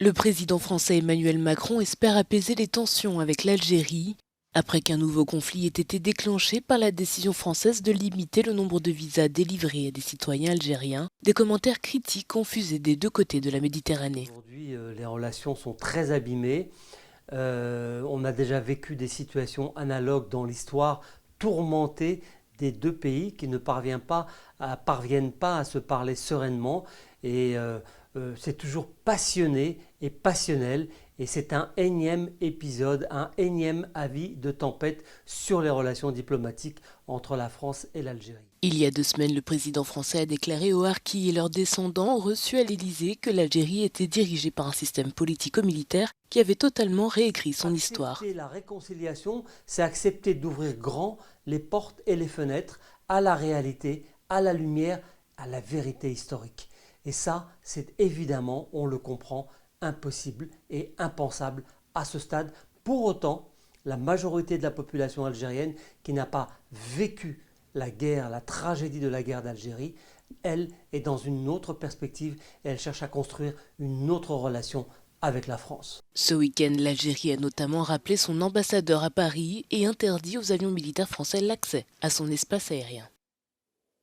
Le président français Emmanuel Macron espère apaiser les tensions avec l'Algérie, après qu'un nouveau conflit ait été déclenché par la décision française de limiter le nombre de visas délivrés à des citoyens algériens. Des commentaires critiques ont fusé des deux côtés de la Méditerranée. Aujourd'hui, les relations sont très abîmées. On a déjà vécu des situations analogues dans l'histoire, tourmentées des deux pays qui ne parviennent pas à se parler sereinement. Et c'est toujours passionné et passionnel. Et c'est un énième épisode, un énième avis de tempête sur les relations diplomatiques entre la France et l'Algérie. Il y a 2 semaines, le président français a déclaré aux harkis et leurs descendants reçus à l'Élysée que l'Algérie était dirigée par un système politico-militaire qui avait totalement réécrit son histoire. Accepter la réconciliation, c'est accepter d'ouvrir grand les portes et les fenêtres à la réalité, à la lumière, à la vérité historique. Et ça, c'est évidemment, on le comprend, impossible et impensable à ce stade. Pour autant, la majorité de la population algérienne qui n'a pas vécu la guerre, la tragédie de la guerre d'Algérie, elle est dans une autre perspective et elle cherche à construire une autre relation avec la France. Ce week-end, l'Algérie a notamment rappelé son ambassadeur à Paris et interdit aux avions militaires français l'accès à son espace aérien.